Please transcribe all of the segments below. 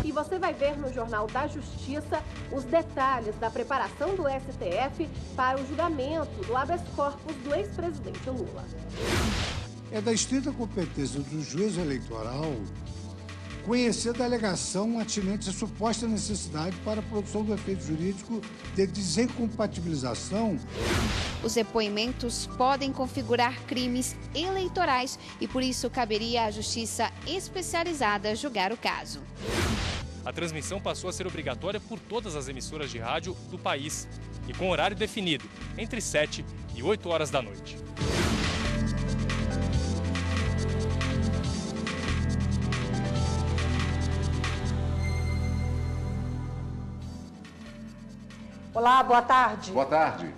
E você vai ver no Jornal da Justiça os detalhes da preparação do STF para o julgamento do habeas corpus do ex-presidente Lula. É da estrita competência do juiz eleitoral conhecer da alegação atinente à suposta necessidade para a produção do efeito jurídico de desincompatibilização. Os depoimentos podem configurar crimes eleitorais e, por isso, caberia à Justiça especializada julgar o caso. A transmissão passou a ser obrigatória por todas as emissoras de rádio do país e com horário definido, entre 7 e 8 horas da noite. Olá, boa tarde. Boa tarde.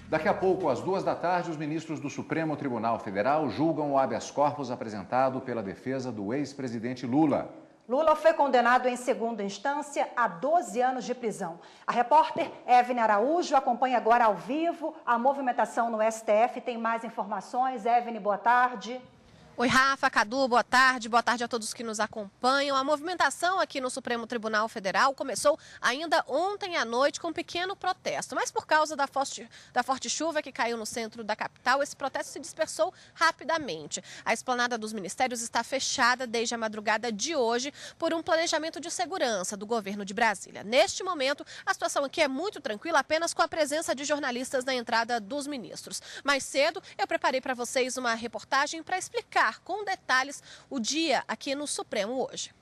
Daqui a pouco, às 14h, os ministros do Supremo Tribunal Federal julgam o habeas corpus apresentado pela defesa do ex-presidente Lula. Lula foi condenado em segunda instância a 12 anos de prisão. A repórter Evne Araújo acompanha agora ao vivo a movimentação no STF. Tem mais informações. Evne, boa tarde. Oi, Rafa, Cadu, boa tarde a todos que nos acompanham. A movimentação aqui no Supremo Tribunal Federal começou ainda ontem à noite com um pequeno protesto, mas por causa da forte chuva que caiu no centro da capital, esse protesto se dispersou rapidamente. A esplanada dos ministérios está fechada desde a madrugada de hoje por um planejamento de segurança do governo de Brasília. Neste momento, a situação aqui é muito tranquila, apenas com a presença de jornalistas na entrada dos ministros. Mais cedo, eu preparei para vocês uma reportagem para explicar com detalhes o dia aqui no Supremo hoje.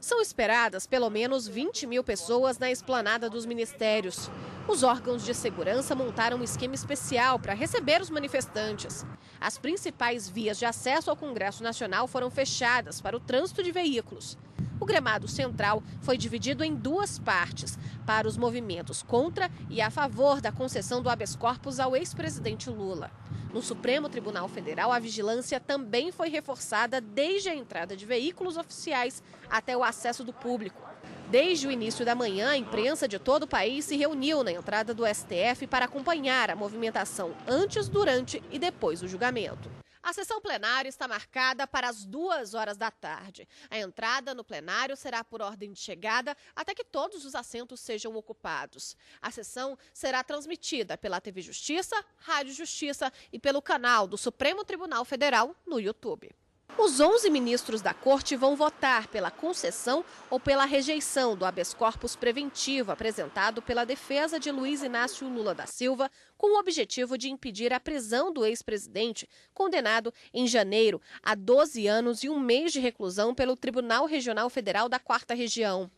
São esperadas pelo menos 20 mil pessoas na esplanada dos ministérios. Os órgãos de segurança montaram um esquema especial para receber os manifestantes. As principais vias de acesso ao Congresso Nacional foram fechadas para o trânsito de veículos. O gramado central foi dividido em duas partes, para os movimentos contra e a favor da concessão do habeas corpus ao ex-presidente Lula. No Supremo Tribunal Federal, a vigilância também foi reforçada desde a entrada de veículos oficiais até o acesso do público. Desde o início da manhã, a imprensa de todo o país se reuniu na entrada do STF para acompanhar a movimentação antes, durante e depois do julgamento. A sessão plenária está marcada para as 14h da tarde. A entrada no plenário será por ordem de chegada até que todos os assentos sejam ocupados. A sessão será transmitida pela TV Justiça, Rádio Justiça e pelo canal do Supremo Tribunal Federal no YouTube. Os 11 ministros da Corte vão votar pela concessão ou pela rejeição do habeas corpus preventivo apresentado pela defesa de Luiz Inácio Lula da Silva, com o objetivo de impedir a prisão do ex-presidente, condenado em janeiro a 12 anos e 1 mês de reclusão pelo Tribunal Regional Federal da 4ª Região.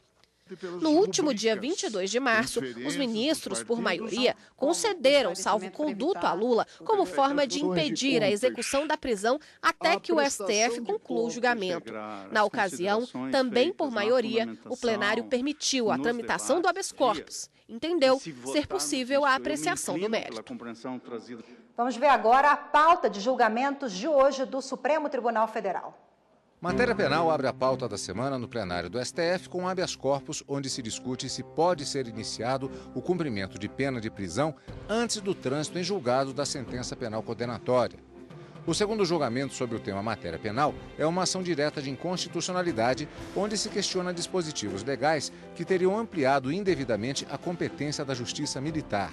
No último dia 22 de março, os ministros, por maioria, concederam salvo-conduto a Lula como forma de impedir a execução da prisão até que o STF conclua o julgamento. Na ocasião, também por maioria, o plenário permitiu a tramitação do habeas corpus. Entendeu ser possível a apreciação do mérito. Vamos ver agora a pauta de julgamentos de hoje do Supremo Tribunal Federal. Matéria penal abre a pauta da semana no plenário do STF com habeas corpus, onde se discute se pode ser iniciado o cumprimento de pena de prisão antes do trânsito em julgado da sentença penal condenatória. O segundo julgamento sobre o tema matéria penal é uma ação direta de inconstitucionalidade, onde se questiona dispositivos legais que teriam ampliado indevidamente a competência da Justiça Militar.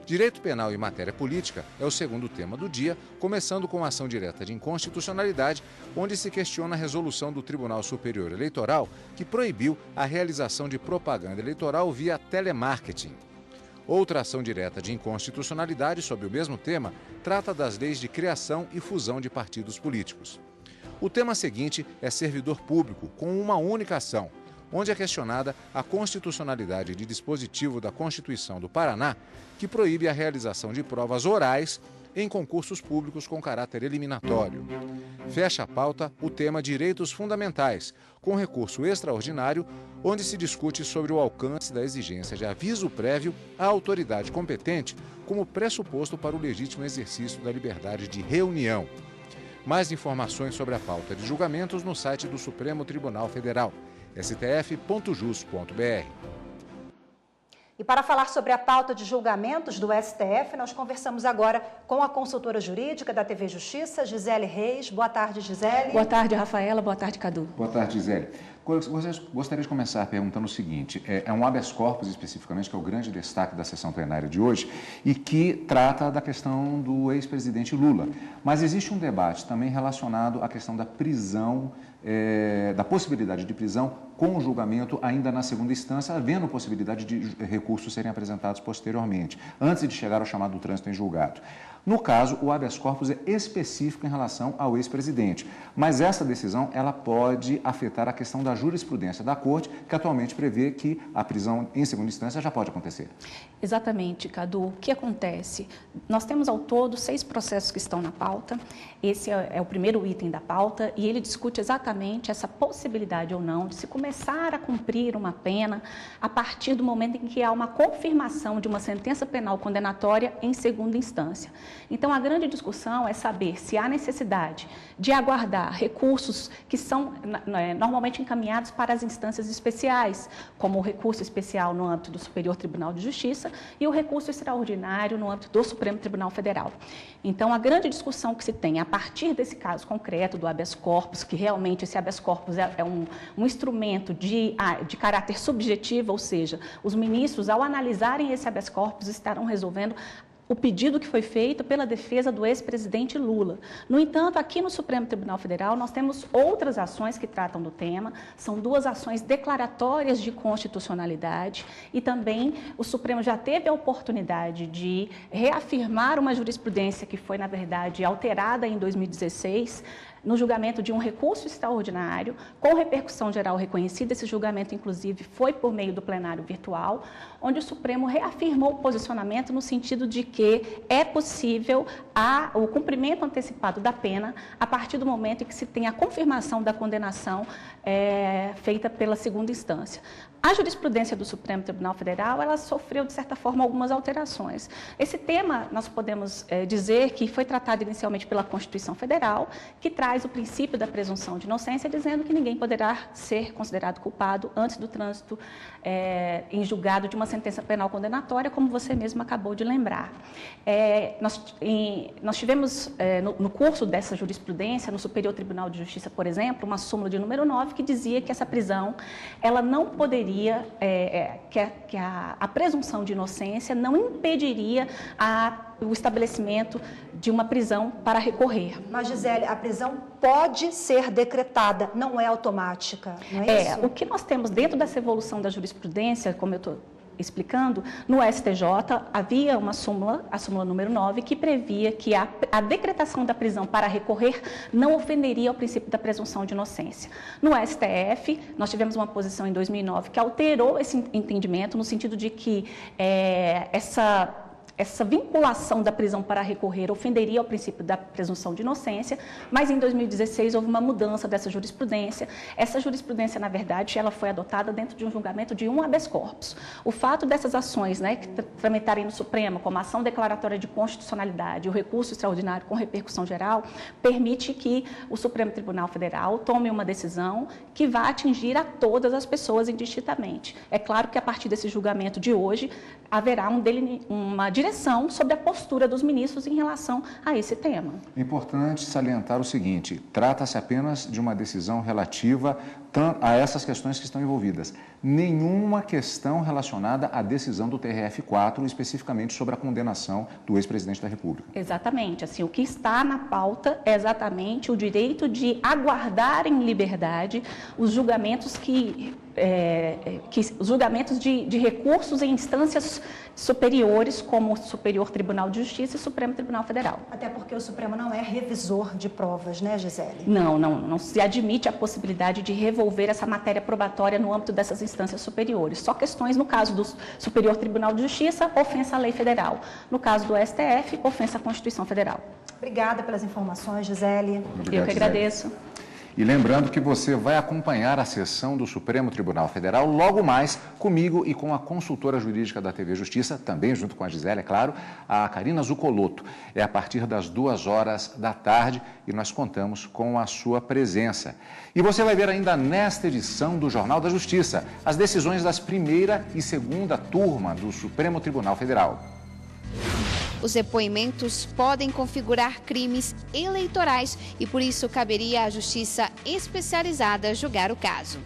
Direito penal e matéria política é o segundo tema do dia, começando com a ação direta de inconstitucionalidade, onde se questiona a resolução do Tribunal Superior Eleitoral que proibiu a realização de propaganda eleitoral via telemarketing. Outra ação direta de inconstitucionalidade sobre o mesmo tema trata das leis de criação e fusão de partidos políticos. O tema seguinte é servidor público, com uma única ação, onde é questionada a constitucionalidade de dispositivo da Constituição do Paraná, que proíbe a realização de provas orais em concursos públicos com caráter eliminatório. Fecha a pauta o tema Direitos Fundamentais, com recurso extraordinário, onde se discute sobre o alcance da exigência de aviso prévio à autoridade competente como pressuposto para o legítimo exercício da liberdade de reunião. Mais informações sobre a pauta de julgamentos no site do Supremo Tribunal Federal, stf.jus.br. E para falar sobre a pauta de julgamentos do STF, nós conversamos agora com a consultora jurídica da TV Justiça, Gisele Reis. Boa tarde, Gisele. Boa tarde, Rafaela. Boa tarde, Cadu. Boa tarde, Gisele. Gostaria de começar perguntando o seguinte, é um habeas corpus especificamente, que é o grande destaque da sessão plenária de hoje, e que trata da questão do ex-presidente Lula. Mas existe um debate também relacionado à questão da prisão, da possibilidade de prisão com o julgamento ainda na segunda instância, havendo possibilidade de recursos serem apresentados posteriormente, antes de chegar ao chamado trânsito em julgado. No caso, o habeas corpus é específico em relação ao ex-presidente, mas essa decisão ela pode afetar a questão da jurisprudência da Corte, que atualmente prevê que a prisão em segunda instância já pode acontecer. Exatamente, Cadu. O que acontece? Nós temos ao todo 6 processos que estão na pauta. Esse é o primeiro item da pauta e ele discute exatamente essa possibilidade ou não de se começar a cumprir uma pena a partir do momento em que há uma confirmação de uma sentença penal condenatória em segunda instância. Então, a grande discussão é saber se há necessidade de aguardar recursos que são normalmente encaminhados para as instâncias especiais, como o recurso especial no âmbito do Superior Tribunal de Justiça e o recurso extraordinário no âmbito do Supremo Tribunal Federal. Então, a grande discussão que se tem a partir desse caso concreto do habeas corpus, que realmente esse habeas corpus é um instrumento de caráter subjetivo, ou seja, os ministros, ao analisarem esse habeas corpus, estarão resolvendo o pedido que foi feito pela defesa do ex-presidente Lula. No entanto, aqui no Supremo Tribunal Federal, nós temos outras ações que tratam do tema, são 2 ações declaratórias de constitucionalidade e também o Supremo já teve a oportunidade de reafirmar uma jurisprudência que foi, na verdade, alterada em 2016, no julgamento de um recurso extraordinário, com repercussão geral reconhecida. Esse julgamento, inclusive, foi por meio do plenário virtual, onde o Supremo reafirmou o posicionamento no sentido de que é possível o cumprimento antecipado da pena a partir do momento em que se tem a confirmação da condenação feita pela segunda instância. A jurisprudência do Supremo Tribunal Federal, ela sofreu, de certa forma, algumas alterações. Esse tema, nós podemos dizer que foi tratado inicialmente pela Constituição Federal, que traz o princípio da presunção de inocência, dizendo que ninguém poderá ser considerado culpado antes do trânsito em julgado de uma sentença penal condenatória, como você mesmo acabou de lembrar. Nós tivemos, no curso dessa jurisprudência, no Superior Tribunal de Justiça, por exemplo, uma súmula de número 9, que dizia que essa prisão, ela não poderia que a presunção de inocência não impediria o estabelecimento de uma prisão para recorrer. Mas, Gisele, a prisão pode ser decretada, não é automática, não é isso? O que nós temos dentro dessa evolução da jurisprudência, como eu estou explicando, no STJ havia uma súmula, a súmula número 9, que previa que a decretação da prisão para recorrer não ofenderia ao princípio da presunção de inocência. No STF, nós tivemos uma posição em 2009 que alterou esse entendimento no sentido de que essa vinculação da prisão para recorrer ofenderia ao princípio da presunção de inocência, mas em 2016 houve uma mudança dessa jurisprudência. Essa jurisprudência, na verdade, ela foi adotada dentro de um julgamento de um habeas corpus. O fato dessas ações, que tramitarem no Supremo, como a ação declaratória de constitucionalidade e o recurso extraordinário com repercussão geral, permite que o Supremo Tribunal Federal tome uma decisão que vá atingir a todas as pessoas indistintamente. É claro que a partir desse julgamento de hoje haverá uma direção sobre a postura dos ministros em relação a esse tema. É importante salientar o seguinte, trata-se apenas de uma decisão relativa a essas questões que estão envolvidas. Nenhuma questão relacionada à decisão do TRF4, especificamente sobre a condenação do ex-presidente da República. Exatamente. Assim, o que está na pauta é exatamente o direito de aguardar em liberdade os julgamentos os julgamentos de recursos em instâncias superiores, como o Superior Tribunal de Justiça e o Supremo Tribunal Federal. Até porque o Supremo não é revisor de provas, né, Gisele? Não se admite a possibilidade de revolver essa matéria probatória no âmbito dessas instâncias superiores. Só questões, no caso do Superior Tribunal de Justiça, ofensa à lei federal. No caso do STF, ofensa à Constituição Federal. Obrigada pelas informações, Gisele. Eu que agradeço. E lembrando que você vai acompanhar a sessão do Supremo Tribunal Federal logo mais comigo e com a consultora jurídica da TV Justiça, também junto com a Gisele, é claro, a Karina Zucolotto. É a partir das 14h e nós contamos com a sua presença. E você vai ver ainda nesta edição do Jornal da Justiça as decisões das primeira e segunda turma do Supremo Tribunal Federal. Os depoimentos podem configurar crimes eleitorais e, por isso, caberia à Justiça especializada julgar o caso.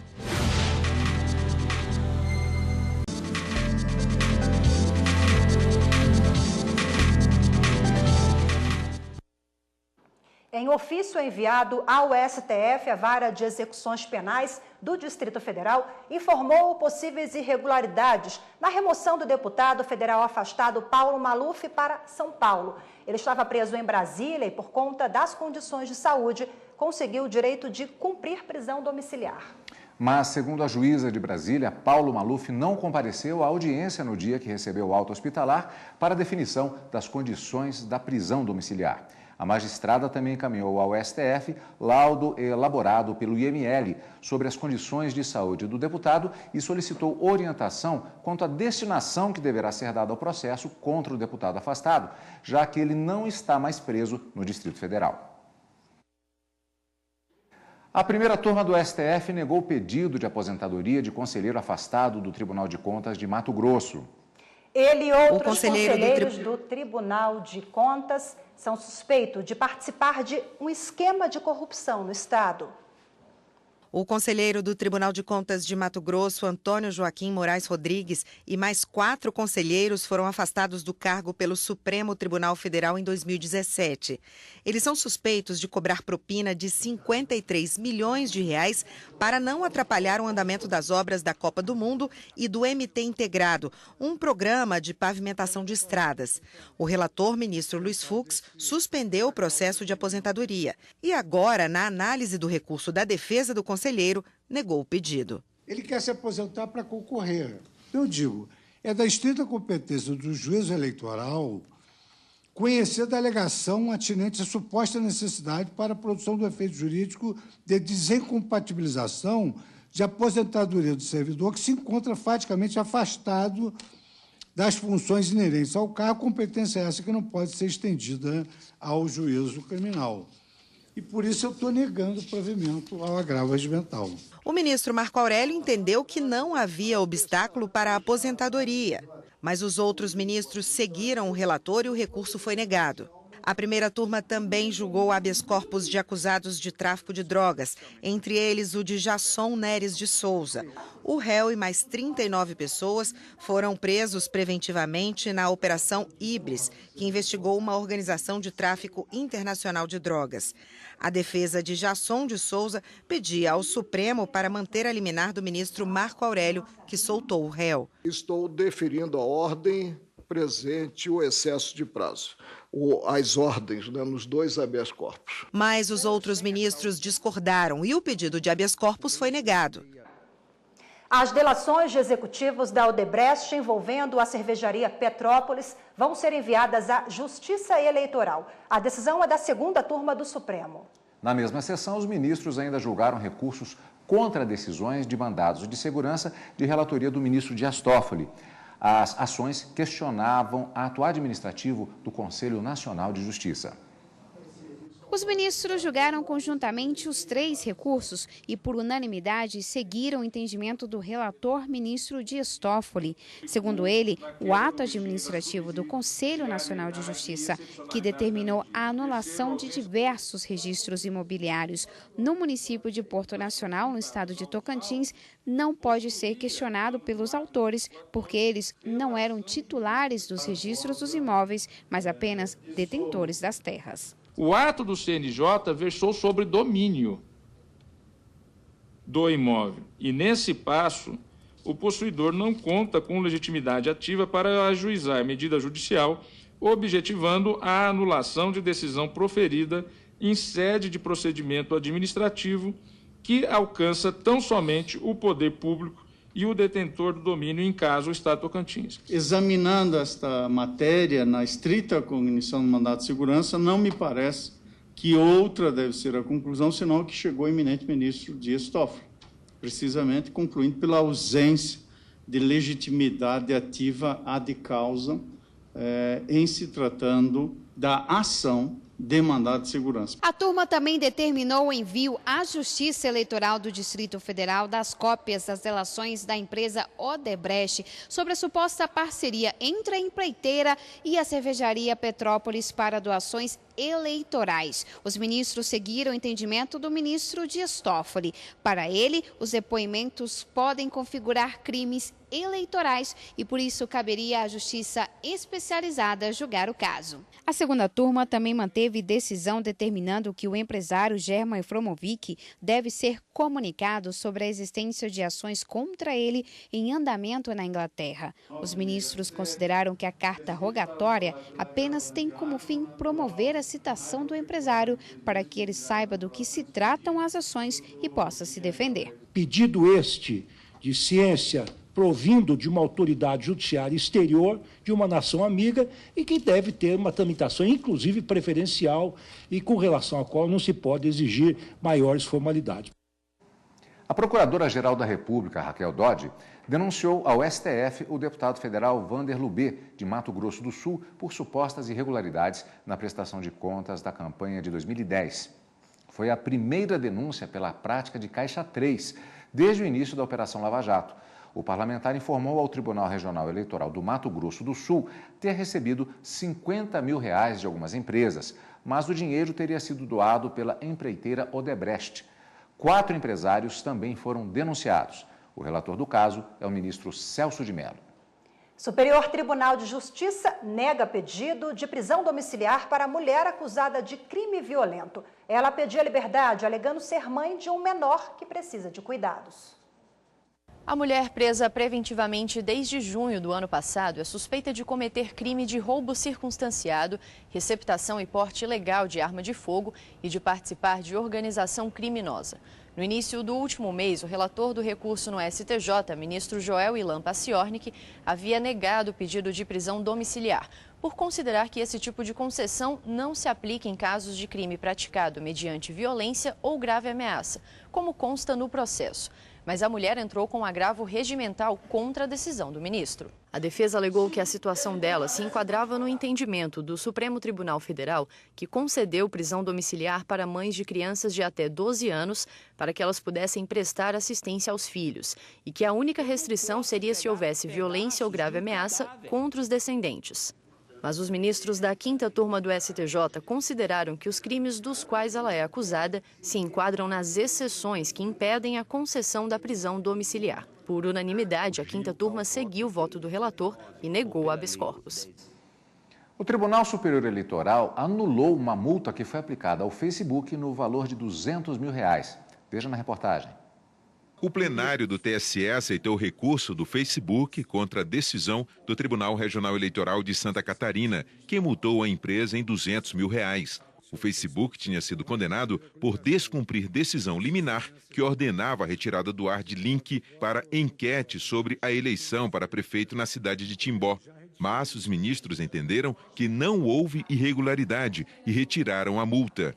Em ofício enviado ao STF, a Vara de Execuções Penais do Distrito Federal informou possíveis irregularidades na remoção do deputado federal afastado Paulo Maluf para São Paulo. Ele estava preso em Brasília e, por conta das condições de saúde, conseguiu o direito de cumprir prisão domiciliar. Mas, segundo a juíza de Brasília, Paulo Maluf não compareceu à audiência no dia que recebeu o alta hospitalar para a definição das condições da prisão domiciliar. A magistrada também encaminhou ao STF laudo elaborado pelo IML sobre as condições de saúde do deputado e solicitou orientação quanto à destinação que deverá ser dada ao processo contra o deputado afastado, já que ele não está mais preso no Distrito Federal. A primeira turma do STF negou o pedido de aposentadoria de conselheiro afastado do Tribunal de Contas de Mato Grosso. Ele e outros conselheiros do Tribunal de Contas são suspeitos de participar de um esquema de corrupção no Estado. O conselheiro do Tribunal de Contas de Mato Grosso, Antônio Joaquim Moraes Rodrigues, e mais 4 conselheiros foram afastados do cargo pelo Supremo Tribunal Federal em 2017. Eles são suspeitos de cobrar propina de 53 milhões de reais para não atrapalhar o andamento das obras da Copa do Mundo e do MT Integrado, um programa de pavimentação de estradas. O relator, ministro Luiz Fux, suspendeu o processo de aposentadoria e agora, na análise do recurso da defesa do conselheiro, negou o pedido. Ele quer se aposentar para concorrer. Eu digo, é da estrita competência do juízo eleitoral conhecer da alegação atinente à suposta necessidade para a produção do efeito jurídico de desincompatibilização de aposentadoria do servidor que se encontra faticamente afastado das funções inerentes ao cargo, competência essa que não pode ser estendida ao juízo criminal. E por isso eu estou negando o provimento ao agravo regimental. O ministro Marco Aurélio entendeu que não havia obstáculo para a aposentadoria, mas os outros ministros seguiram o relator e o recurso foi negado. A primeira turma também julgou habeas corpus de acusados de tráfico de drogas, entre eles o de Jasson Neres de Souza. O réu e mais 39 pessoas foram presos preventivamente na Operação Ibris, que investigou uma organização de tráfico internacional de drogas. A defesa de Jasson de Souza pedia ao Supremo para manter a liminar do ministro Marco Aurélio, que soltou o réu. Estou deferindo a ordem presente o excesso de prazo. As ordens, nos 2 habeas corpus. Mas os outros ministros discordaram e o pedido de habeas corpus foi negado. As delações de executivos da Odebrecht envolvendo a cervejaria Petrópolis vão ser enviadas à Justiça Eleitoral. A decisão é da segunda turma do Supremo. Na mesma sessão, os ministros ainda julgaram recursos contra decisões de mandados de segurança de relatoria do ministro Dias Toffoli. As ações questionavam ato administrativo do Conselho Nacional de Justiça. Os ministros julgaram conjuntamente os 3 recursos e, por unanimidade, seguiram o entendimento do relator ministro Dias Toffoli. Segundo ele, o ato administrativo do Conselho Nacional de Justiça, que determinou a anulação de diversos registros imobiliários no município de Porto Nacional, no estado de Tocantins, não pode ser questionado pelos autores, porque eles não eram titulares dos registros dos imóveis, mas apenas detentores das terras. O ato do CNJ versou sobre domínio do imóvel e, nesse passo, o possuidor não conta com legitimidade ativa para ajuizar medida judicial, objetivando a anulação de decisão proferida em sede de procedimento administrativo que alcança tão somente o poder público e o detentor do domínio, em caso o Estado Tocantins. Examinando esta matéria na estrita cognição do mandato de segurança, não me parece que outra deve ser a conclusão, senão a que chegou o eminente ministro Dias Toffoli, precisamente concluindo pela ausência de legitimidade ativa ad causa em se tratando da ação de mandado de segurança. A turma também determinou o envio à Justiça Eleitoral do Distrito Federal das cópias das delações da empresa Odebrecht sobre a suposta parceria entre a empreiteira e a cervejaria Petrópolis para doações eleitorais. Os ministros seguiram o entendimento do ministro Dias Toffoli. Para ele, os depoimentos podem configurar crimes eleitorais e, por isso, caberia à Justiça Especializada julgar o caso. A segunda turma também manteve decisão determinando que o empresário German Efromovic deve ser comunicado sobre a existência de ações contra ele em andamento na Inglaterra. Os ministros consideraram que a carta rogatória apenas tem como fim promover a citação do empresário para que ele saiba do que se tratam as ações e possa se defender. Pedido este de ciência provindo de uma autoridade judiciária exterior, de uma nação amiga, e que deve ter uma tramitação, inclusive preferencial, e com relação à qual não se pode exigir maiores formalidades. A Procuradora-Geral da República, Raquel Dodge, denunciou ao STF o deputado federal Vander Lubê, de Mato Grosso do Sul, por supostas irregularidades na prestação de contas da campanha de 2010. Foi a primeira denúncia pela prática de Caixa 3, desde o início da Operação Lava Jato. O parlamentar informou ao Tribunal Regional Eleitoral do Mato Grosso do Sul ter recebido R$50 mil de algumas empresas, mas o dinheiro teria sido doado pela empreiteira Odebrecht. 4 empresários também foram denunciados. O relator do caso é o ministro Celso de Mello. Superior Tribunal de Justiça nega pedido de prisão domiciliar para a mulher acusada de crime violento. Ela pedia liberdade, alegando ser mãe de um menor que precisa de cuidados. A mulher presa preventivamente desde junho do ano passado é suspeita de cometer crime de roubo circunstanciado, receptação e porte ilegal de arma de fogo e de participar de organização criminosa. No início do último mês, o relator do recurso no STJ, ministro Joel Ilan Paciornik, havia negado o pedido de prisão domiciliar, por considerar que esse tipo de concessão não se aplica em casos de crime praticado mediante violência ou grave ameaça, como consta no processo. Mas a mulher entrou com um agravo regimental contra a decisão do ministro. A defesa alegou que a situação dela se enquadrava no entendimento do Supremo Tribunal Federal, que concedeu prisão domiciliar para mães de crianças de até 12 anos para que elas pudessem prestar assistência aos filhos, e que a única restrição seria se houvesse violência ou grave ameaça contra os descendentes. Mas os ministros da 5ª turma do STJ consideraram que os crimes dos quais ela é acusada se enquadram nas exceções que impedem a concessão da prisão domiciliar. Por unanimidade, a 5ª turma seguiu o voto do relator e negou o habeas corpus. O Tribunal Superior Eleitoral anulou uma multa que foi aplicada ao Facebook no valor de R$200 mil. Veja na reportagem. O plenário do TSE aceitou o recurso do Facebook contra a decisão do Tribunal Regional Eleitoral de Santa Catarina, que multou a empresa em R$200 mil. O Facebook tinha sido condenado por descumprir decisão liminar que ordenava a retirada do ar de link para enquete sobre a eleição para prefeito na cidade de Timbó. Mas os ministros entenderam que não houve irregularidade e retiraram a multa.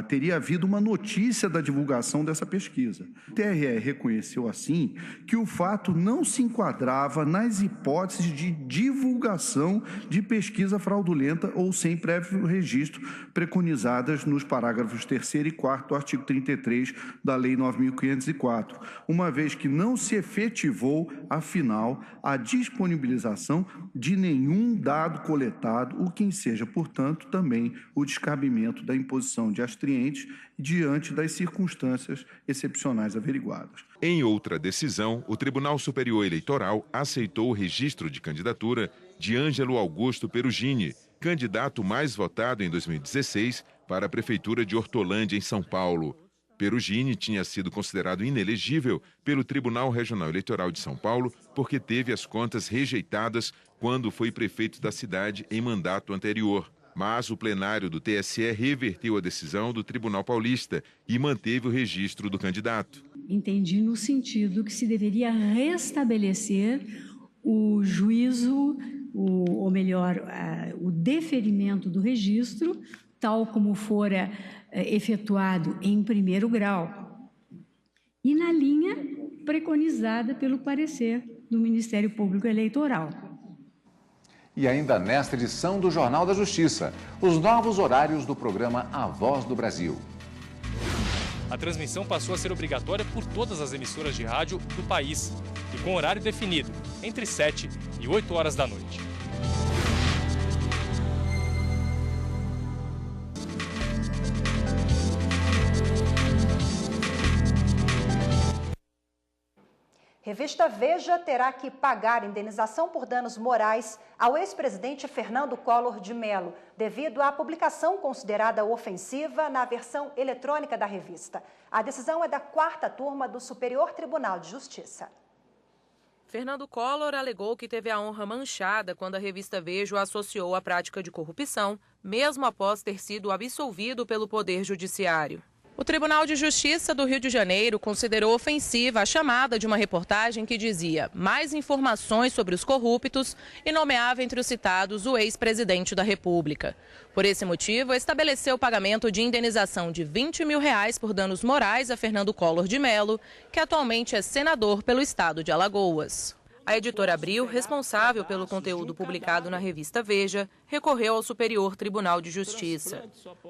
Teria havido uma notícia da divulgação dessa pesquisa. O TRE reconheceu, assim, que o fato não se enquadrava nas hipóteses de divulgação de pesquisa fraudulenta ou sem prévio registro preconizadas nos parágrafos 3º e 4º do artigo 33 da Lei 9.504, uma vez que não se efetivou, afinal, a disponibilização de nenhum dado coletado, o que enseja, portanto, também o descabimento da imposição de astrientes diante das circunstâncias excepcionais averiguadas. Em outra decisão, o Tribunal Superior Eleitoral aceitou o registro de candidatura de Ângelo Augusto Perugini, candidato mais votado em 2016 para a Prefeitura de Hortolândia, em São Paulo. Perugini tinha sido considerado inelegível pelo Tribunal Regional Eleitoral de São Paulo porque teve as contas rejeitadas quando foi prefeito da cidade em mandato anterior. Mas o plenário do TSE reverteu a decisão do Tribunal Paulista e manteve o registro do candidato. Entendi no sentido que se deveria restabelecer o juízo, ou melhor, o deferimento do registro tal como fora efetuado em primeiro grau, e na linha preconizada pelo parecer do Ministério Público Eleitoral. E ainda nesta edição do Jornal da Justiça, os novos horários do programa A Voz do Brasil. A transmissão passou a ser obrigatória por todas as emissoras de rádio do país e com horário definido, entre 7 e 8 horas da noite. Revista Veja terá que pagar indenização por danos morais ao ex-presidente Fernando Collor de Mello, devido à publicação considerada ofensiva na versão eletrônica da revista. A decisão é da 4ª turma do Superior Tribunal de Justiça. Fernando Collor alegou que teve a honra manchada quando a revista Veja o associou à prática de corrupção, mesmo após ter sido absolvido pelo Poder Judiciário. O Tribunal de Justiça do Rio de Janeiro considerou ofensiva a chamada de uma reportagem que dizia mais informações sobre os corruptos e nomeava entre os citados o ex-presidente da República. Por esse motivo, estabeleceu o pagamento de indenização de R$20 mil por danos morais a Fernando Collor de Mello, que atualmente é senador pelo estado de Alagoas. A editora Abril, responsável pelo conteúdo publicado na revista Veja, recorreu ao Superior Tribunal de Justiça.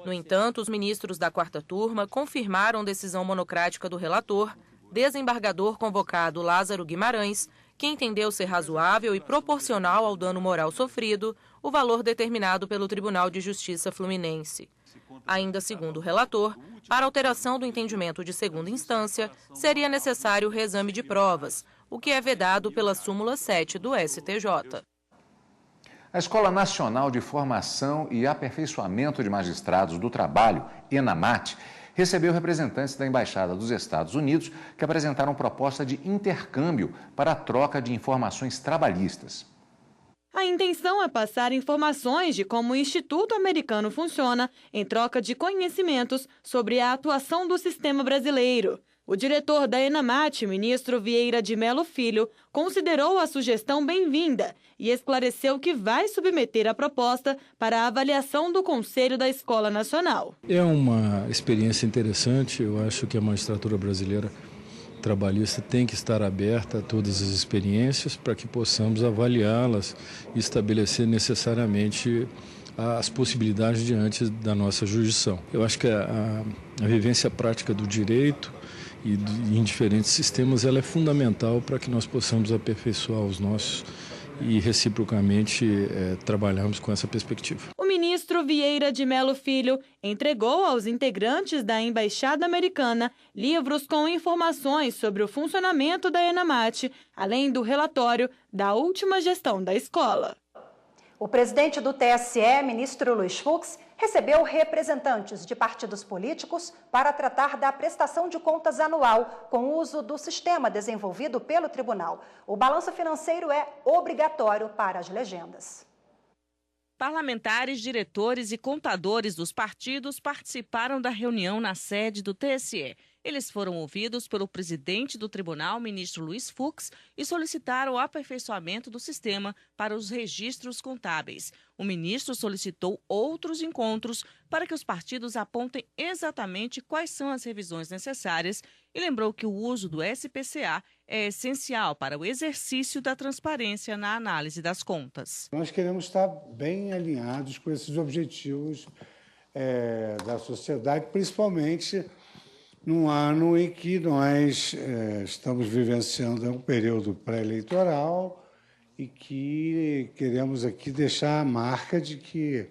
No entanto, os ministros da 4ª turma confirmaram decisão monocrática do relator, desembargador convocado Lázaro Guimarães, que entendeu ser razoável e proporcional ao dano moral sofrido o valor determinado pelo Tribunal de Justiça Fluminense. Ainda segundo o relator, para alteração do entendimento de segunda instância, seria necessário o reexame de provas, o que é vedado pela súmula 7 do STJ. A Escola Nacional de Formação e Aperfeiçoamento de Magistrados do Trabalho, ENAMAT, recebeu representantes da Embaixada dos Estados Unidos que apresentaram proposta de intercâmbio para a troca de informações trabalhistas. A intenção é passar informações de como o Instituto Americano funciona em troca de conhecimentos sobre a atuação do sistema brasileiro. O diretor da ENAMAT, ministro Vieira de Mello Filho, considerou a sugestão bem-vinda e esclareceu que vai submeter a proposta para a avaliação do Conselho da Escola Nacional. É uma experiência interessante, eu acho que a magistratura brasileira trabalhista tem que estar aberta a todas as experiências para que possamos avaliá-las e estabelecer necessariamente as possibilidades diante da nossa jurisdição. Eu acho que a vivência prática do direito e em diferentes sistemas ela é fundamental para que nós possamos aperfeiçoar os nossos e reciprocamente trabalharmos com essa perspectiva. O ministro Vieira de Mello Filho entregou aos integrantes da Embaixada Americana livros com informações sobre o funcionamento da ENAMAT, além do relatório da última gestão da escola. O presidente do TSE, ministro Luiz Fux, recebeu representantes de partidos políticos para tratar da prestação de contas anual com uso do sistema desenvolvido pelo tribunal. O balanço financeiro é obrigatório para as legendas. Parlamentares, diretores e contadores dos partidos participaram da reunião na sede do TSE. Eles foram ouvidos pelo presidente do tribunal, ministro Luiz Fux, e solicitaram o aperfeiçoamento do sistema para os registros contábeis. O ministro solicitou outros encontros para que os partidos apontem exatamente quais são as revisões necessárias e lembrou que o uso do SPCA é essencial para o exercício da transparência na análise das contas. Nós queremos estar bem alinhados com esses objetivos da sociedade, principalmente num ano em que nós estamos vivenciando um período pré-eleitoral e que queremos aqui deixar a marca de que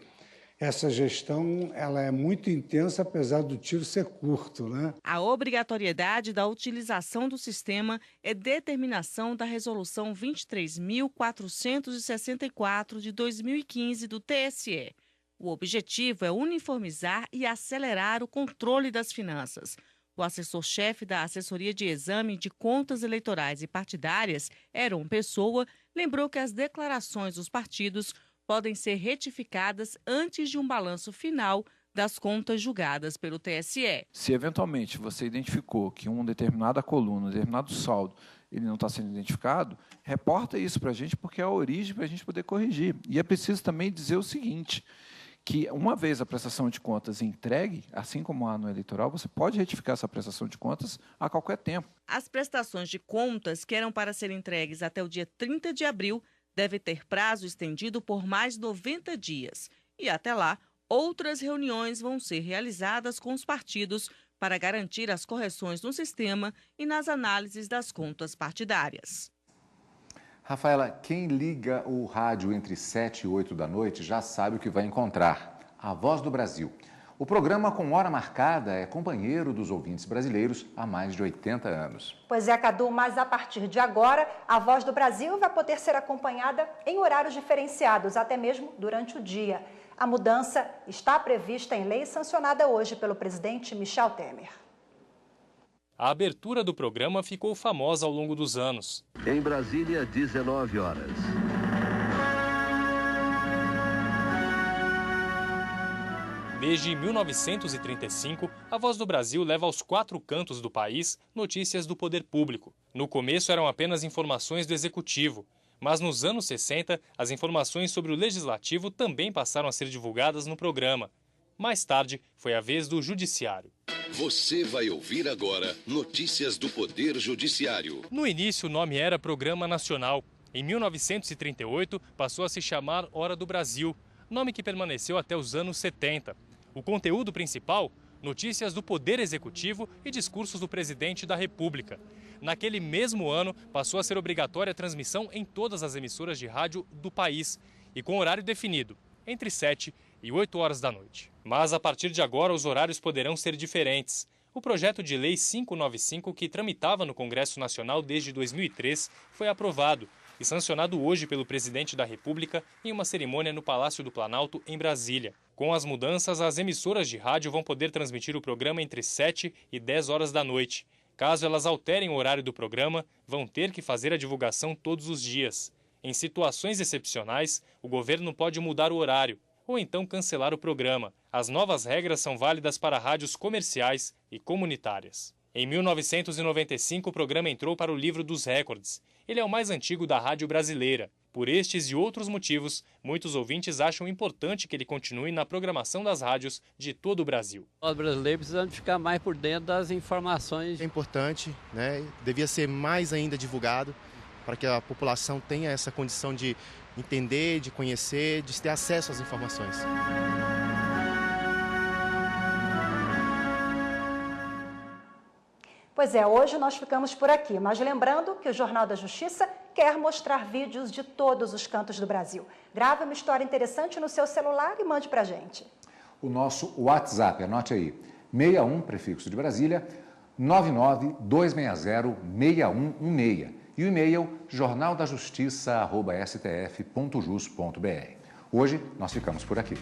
essa gestão ela é muito intensa, apesar do tiro ser curto, né? A obrigatoriedade da utilização do sistema é determinação da Resolução 23.464 de 2015 do TSE. O objetivo é uniformizar e acelerar o controle das finanças. O assessor-chefe da Assessoria de Exame de Contas Eleitorais e Partidárias, Heron Pessoa, lembrou que as declarações dos partidos podem ser retificadas antes de um balanço final das contas julgadas pelo TSE. Se eventualmente você identificou que uma determinada coluna, um determinado saldo, ele não está sendo identificado, reporta isso para a gente, porque é a origem para a gente poder corrigir. E é preciso também dizer o seguinte, que uma vez a prestação de contas entregue, assim como há no eleitoral, você pode retificar essa prestação de contas a qualquer tempo. As prestações de contas que eram para ser entregues até o dia 30 de abril devem ter prazo estendido por mais 90 dias. E até lá, outras reuniões vão ser realizadas com os partidos para garantir as correções no sistema e nas análises das contas partidárias. Rafaela, quem liga o rádio entre 7 e 8 da noite já sabe o que vai encontrar. A Voz do Brasil. O programa com hora marcada é companheiro dos ouvintes brasileiros há mais de 80 anos. Pois é, Cadu, mas a partir de agora, a Voz do Brasil vai poder ser acompanhada em horários diferenciados, até mesmo durante o dia. A mudança está prevista em lei sancionada hoje pelo presidente Michel Temer. A abertura do programa ficou famosa ao longo dos anos. Em Brasília, 19 horas. Desde 1935, a Voz do Brasil leva aos 4 cantos do país notícias do poder público. No começo eram apenas informações do Executivo, mas nos anos 60, as informações sobre o Legislativo também passaram a ser divulgadas no programa. Mais tarde, foi a vez do Judiciário. Você vai ouvir agora notícias do Poder Judiciário. No início, o nome era Programa Nacional. Em 1938, passou a se chamar Hora do Brasil, nome que permaneceu até os anos 70. O conteúdo principal, notícias do Poder Executivo e discursos do Presidente da República. Naquele mesmo ano, passou a ser obrigatória a transmissão em todas as emissoras de rádio do país e com horário definido, entre 7 e 8 horas da noite. Mas a partir de agora os horários poderão ser diferentes. O projeto de lei 595, que tramitava no Congresso Nacional desde 2003, foi aprovado e sancionado hoje pelo presidente da República em uma cerimônia no Palácio do Planalto, em Brasília. Com as mudanças, as emissoras de rádio vão poder transmitir o programa entre 7 e 10 horas da noite. Caso elas alterem o horário do programa, vão ter que fazer a divulgação todos os dias. Em situações excepcionais, o governo pode mudar o horário ou então cancelar o programa. As novas regras são válidas para rádios comerciais e comunitárias. Em 1995, o programa entrou para o livro dos recordes. Ele é o mais antigo da rádio brasileira. Por estes e outros motivos, muitos ouvintes acham importante que ele continue na programação das rádios de todo o Brasil. Nós brasileiros precisamos ficar mais por dentro das informações. É importante, né? Devia ser mais ainda divulgado para que a população tenha essa condição de entender, de conhecer, de ter acesso às informações. Pois é, hoje nós ficamos por aqui, mas lembrando que o Jornal da Justiça quer mostrar vídeos de todos os cantos do Brasil. Grave uma história interessante no seu celular e mande pra gente. O nosso WhatsApp, anote aí, 61, prefixo de Brasília, 992606116. E o e-mail jornaldajustiça@stf.jus.br. Hoje nós ficamos por aqui.